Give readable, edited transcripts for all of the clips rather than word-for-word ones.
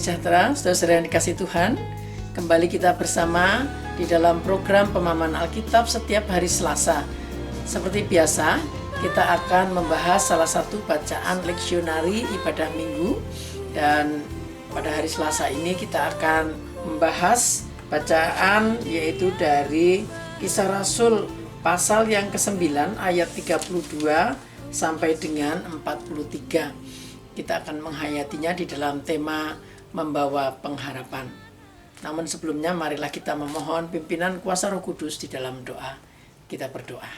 sejahtera, saudara-saudara yang dikasihi Tuhan. Kembali kita bersama di dalam program Pemahaman Alkitab setiap hari Selasa. Seperti biasa, kita akan membahas salah satu bacaan leksionari ibadah minggu. Dan pada hari Selasa ini kita akan membahas bacaan yaitu dari Kisah Rasul pasal yang ke-9 ayat 32 sampai dengan 43. Kita akan menghayatinya di dalam tema membawa pengharapan. Namun sebelumnya marilah kita memohon pimpinan kuasa Roh Kudus di dalam doa. Kita berdoa.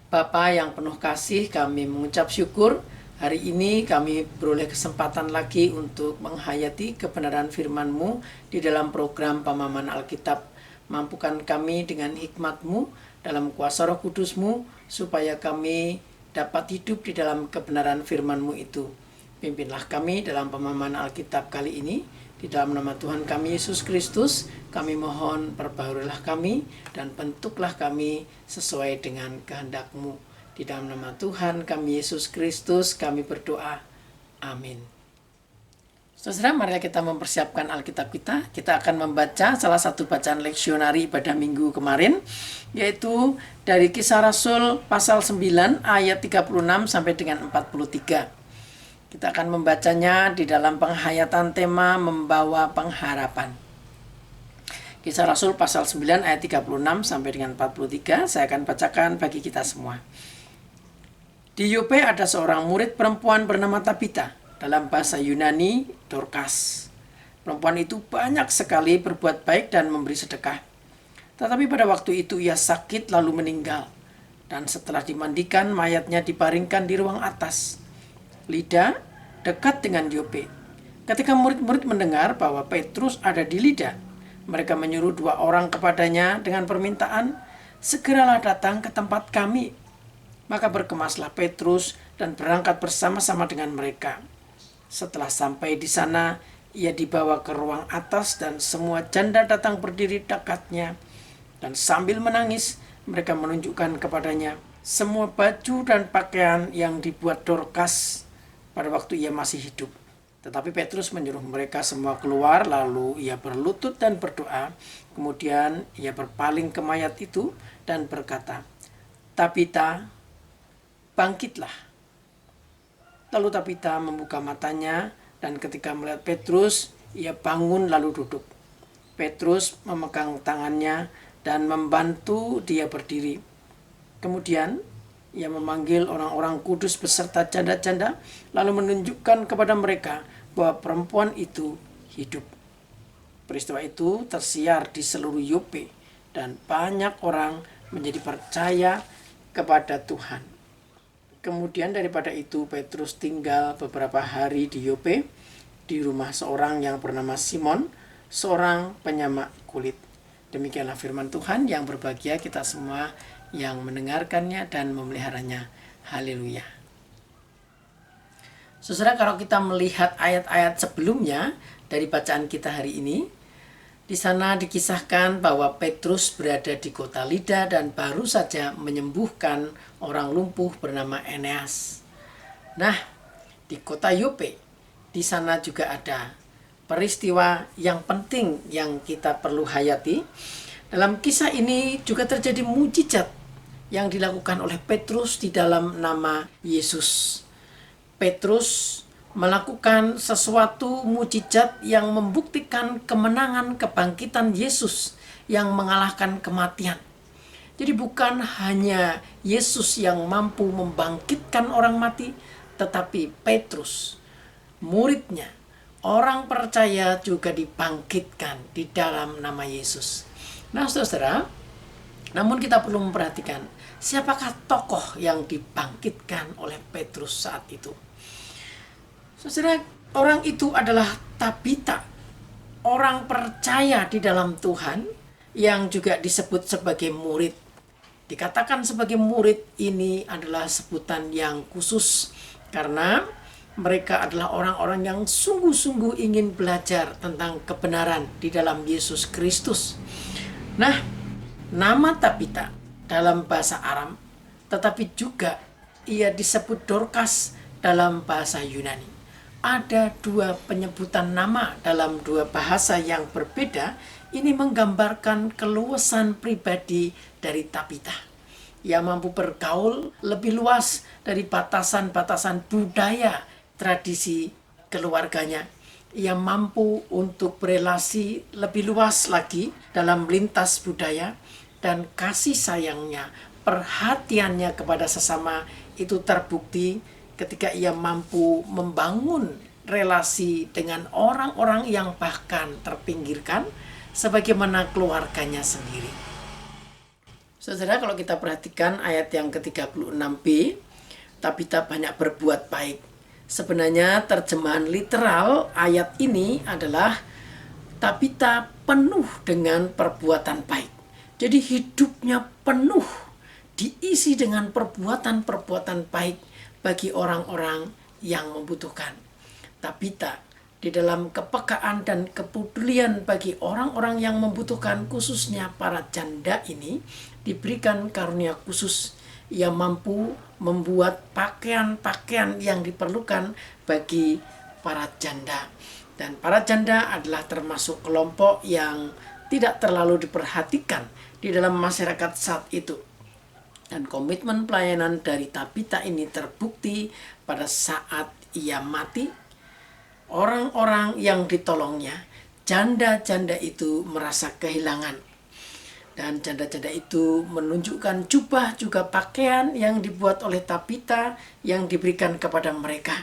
Bapa yang penuh kasih, kami mengucap syukur hari ini kami beroleh kesempatan lagi untuk menghayati kebenaran firman-Mu di dalam program Pemahaman Alkitab. Mampukan kami dengan hikmat-Mu dalam kuasa Roh Kudus-Mu supaya kami dapat hidup di dalam kebenaran firman-Mu itu. Pimpinlah kami dalam pemahaman Alkitab kali ini. Di dalam nama Tuhan kami Yesus Kristus, kami mohon perbaharuilah kami dan bentuklah kami sesuai dengan kehendak-Mu. Di dalam nama Tuhan kami Yesus Kristus, kami berdoa. Amin. Saudara, marilah kita mempersiapkan Alkitab kita. Kita akan membaca salah satu bacaan leksionari pada minggu kemarin, yaitu dari Kisah Rasul pasal 9 ayat 36 sampai dengan 43. Kita akan membacanya di dalam penghayatan tema membawa pengharapan. Kisah Rasul pasal 9 ayat 36 sampai dengan 43, saya akan bacakan bagi kita semua. Di Yope ada seorang murid perempuan bernama Tabita, dalam bahasa Yunani, Dorcas. Perempuan itu banyak sekali berbuat baik dan memberi sedekah. Tetapi pada waktu itu ia sakit lalu meninggal. Dan setelah dimandikan, mayatnya dibaringkan di ruang atas. Lida dekat dengan Yope. Ketika murid-murid mendengar bahwa Petrus ada di Lida, mereka menyuruh 2 orang kepadanya dengan permintaan, "Segeralah datang ke tempat kami." Maka berkemaslah Petrus dan berangkat bersama-sama dengan mereka. Setelah sampai di sana, ia dibawa ke ruang atas dan semua janda datang berdiri dekatnya. Dan sambil menangis, mereka menunjukkan kepadanya semua baju dan pakaian yang dibuat Dorcas pada waktu ia masih hidup. Tetapi Petrus menyuruh mereka semua keluar, lalu ia berlutut dan berdoa. Kemudian ia berpaling ke mayat itu dan berkata, "Tabita, bangkitlah." Lalu Tabita membuka matanya dan ketika melihat Petrus, ia bangun lalu duduk. Petrus memegang tangannya dan membantu dia berdiri. Kemudian ia memanggil orang-orang kudus beserta janda-janda, lalu menunjukkan kepada mereka bahwa perempuan itu hidup. Peristiwa itu tersiar di seluruh Yope dan banyak orang menjadi percaya kepada Tuhan. Kemudian daripada itu Petrus tinggal beberapa hari di Yope, di rumah seorang yang bernama Simon, seorang penyamak kulit. Demikianlah firman Tuhan, yang berbahagia kita semua yang mendengarkannya dan memeliharanya. Haleluya. Saudara, kalau kita melihat ayat-ayat sebelumnya dari bacaan kita hari ini, di sana dikisahkan bahwa Petrus berada di kota Lida dan baru saja menyembuhkan orang lumpuh bernama Eneas. Nah, di kota Yope, di sana juga ada peristiwa yang penting yang kita perlu hayati. Dalam kisah ini juga terjadi mujizat yang dilakukan oleh Petrus di dalam nama Yesus. Petrus melakukan sesuatu mujizat yang membuktikan kemenangan kebangkitan Yesus yang mengalahkan kematian. Jadi bukan hanya Yesus yang mampu membangkitkan orang mati, tetapi Petrus, muridnya, orang percaya juga dibangkitkan di dalam nama Yesus. Nah, saudara, namun kita perlu memperhatikan siapakah tokoh yang dibangkitkan oleh Petrus saat itu. Saudara, orang itu adalah Tabita, orang percaya di dalam Tuhan yang juga disebut sebagai murid. Dikatakan sebagai murid ini adalah sebutan yang khusus karena mereka adalah orang-orang yang sungguh-sungguh ingin belajar tentang kebenaran di dalam Yesus Kristus. Nah, nama Tabita dalam bahasa Aram, tetapi juga ia disebut Dorcas dalam bahasa Yunani. ada dua penyebutan nama dalam dua bahasa yang berbeda. Ini menggambarkan keluasan pribadi dari Tabita. Ia mampu bergaul lebih luas dari batasan-batasan budaya, tradisi keluarganya. Ia mampu untuk berelasi lebih luas lagi dalam lintas budaya, dan kasih sayangnya, perhatiannya kepada sesama itu terbukti ketika ia mampu membangun relasi dengan orang-orang yang bahkan terpinggirkan sebagaimana keluarganya sendiri. Saudara, kalau kita perhatikan ayat yang ke-36b, Tabita banyak berbuat baik. Sebenarnya terjemahan literal ayat ini adalah Tabita penuh dengan perbuatan baik. Jadi hidupnya penuh diisi dengan perbuatan-perbuatan baik bagi orang-orang yang membutuhkan. Tabita di dalam kepekaan dan kepedulian bagi orang-orang yang membutuhkan, khususnya para janda ini, diberikan karunia khusus. Ia mampu membuat pakaian-pakaian yang diperlukan bagi para janda. Dan para janda adalah termasuk kelompok yang tidak terlalu diperhatikan di dalam masyarakat saat itu. Dan komitmen pelayanan dari Tabita ini terbukti pada saat ia mati. Orang-orang yang ditolongnya, janda-janda itu merasa kehilangan. Dan janda-janda itu menunjukkan jubah juga pakaian yang dibuat oleh Tabita yang diberikan kepada mereka.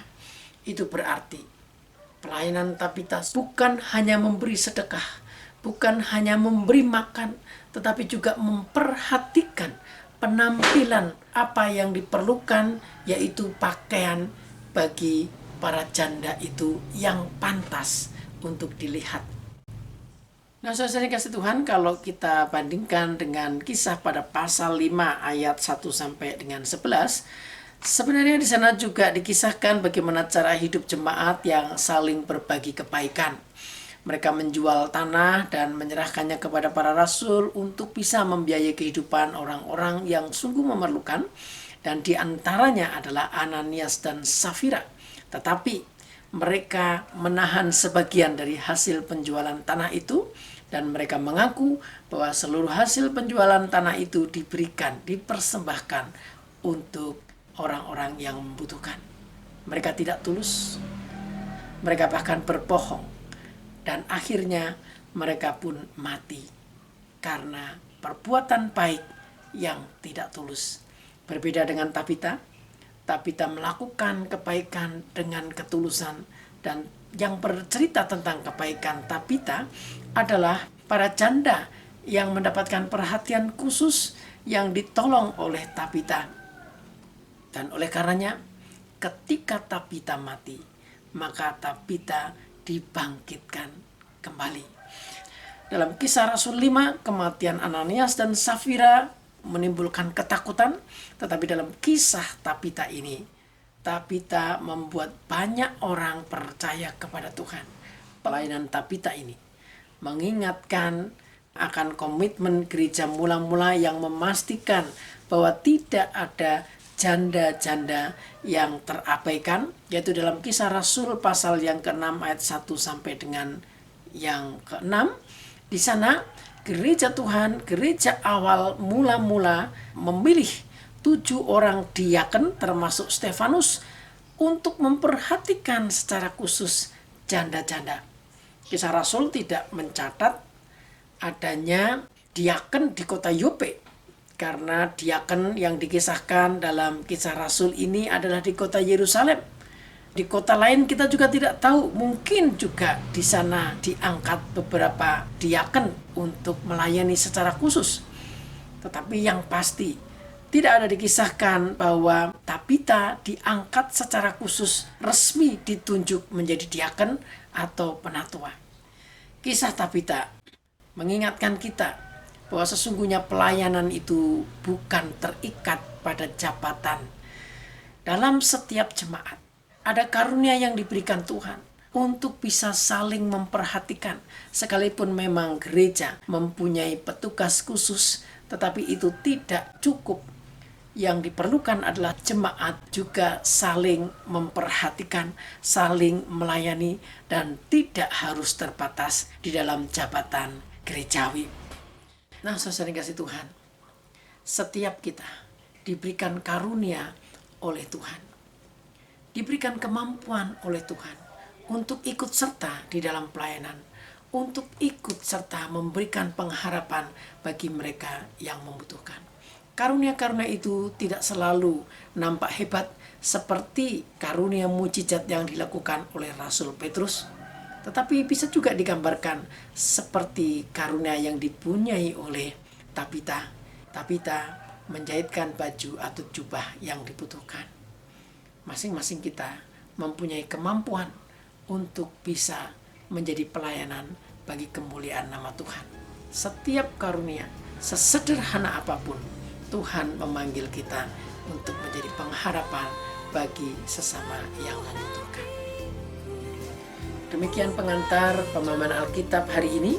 Itu berarti pelayanan Tabita bukan hanya memberi sedekah, bukan hanya memberi makan, tetapi juga memperhatikan penampilan apa yang diperlukan, yaitu pakaian bagi para janda itu yang pantas untuk dilihat. Nah, saudara kasih Tuhan, kalau kita bandingkan dengan kisah pada pasal 5 ayat 1 sampai dengan 11, sebenarnya di sana juga dikisahkan bagaimana cara hidup jemaat yang saling berbagi kebaikan. Mereka menjual tanah dan menyerahkannya kepada para rasul untuk bisa membiayai kehidupan orang-orang yang sungguh memerlukan, dan di antaranya adalah Ananias dan Safira. Tetapi mereka menahan sebagian dari hasil penjualan tanah itu, dan mereka mengaku bahwa seluruh hasil penjualan tanah itu diberikan, dipersembahkan untuk orang-orang yang membutuhkan. Mereka tidak tulus, mereka bahkan berbohong. Dan akhirnya mereka pun mati karena perbuatan baik yang tidak tulus. Berbeda dengan Tabita, Tabita melakukan kebaikan dengan ketulusan. Dan yang bercerita tentang kebaikan Tabita adalah para janda yang mendapatkan perhatian khusus yang ditolong oleh Tabita. Dan oleh karenanya, ketika Tabita mati, maka Tabita dibangkitkan kembali. Dalam Kisah Rasul 5, kematian Ananias dan Safira menimbulkan ketakutan, tetapi dalam kisah Tabita ini, Tabita membuat banyak orang percaya kepada Tuhan. Pelayanan Tabita ini mengingatkan akan komitmen gereja mula-mula yang memastikan bahwa tidak ada janda-janda yang terabaikan, yaitu dalam Kisah Rasul pasal yang ke-6 ayat 1 sampai dengan yang ke-6. Di sana gereja Tuhan, gereja awal mula-mula memilih 7 orang diaken termasuk Stefanus untuk memperhatikan secara khusus janda-janda. Kisah Rasul tidak mencatat adanya diaken di kota Yope, karena diaken yang dikisahkan dalam Kisah Rasul ini adalah di kota Yerusalem. Di kota lain kita juga tidak tahu, mungkin juga di sana diangkat beberapa diaken untuk melayani secara khusus. Tetapi yang pasti, tidak ada dikisahkan bahwa Tabita diangkat secara khusus, resmi ditunjuk menjadi diaken atau penatua. Kisah Tabita mengingatkan kita bahwa sesungguhnya pelayanan itu bukan terikat pada jabatan. Dalam setiap jemaat ada karunia yang diberikan Tuhan untuk bisa saling memperhatikan. Sekalipun memang gereja mempunyai petugas khusus, tetapi itu tidak cukup. Yang diperlukan adalah jemaat juga saling memperhatikan, saling melayani, dan tidak harus terbatas di dalam jabatan gerejawi. Nah, saudara yang kasih Tuhan, setiap kita diberikan karunia oleh Tuhan, diberikan kemampuan oleh Tuhan untuk ikut serta di dalam pelayanan, untuk ikut serta memberikan pengharapan bagi mereka yang membutuhkan. Karunia-karunia itu tidak selalu nampak hebat seperti karunia mujizat yang dilakukan oleh Rasul Petrus, tetapi bisa juga digambarkan seperti karunia yang dipunyai oleh Tabita. Tabita menjahitkan baju atau jubah yang dibutuhkan. Masing-masing kita mempunyai kemampuan untuk bisa menjadi pelayanan bagi kemuliaan nama Tuhan. Setiap karunia, sesederhana apapun, Tuhan memanggil kita untuk menjadi pengharapan bagi sesama yang membutuhkan. Demikian pengantar pemahaman Alkitab hari ini.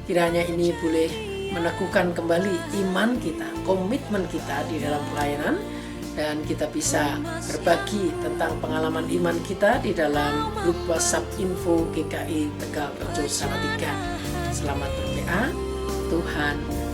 Kiranya ini boleh meneguhkan kembali iman kita, komitmen kita di dalam pelayanan, dan kita bisa berbagi tentang pengalaman iman kita di dalam grup WhatsApp Info GKI Tegal Rejo Salatiga. Selamat berdoa, Tuhan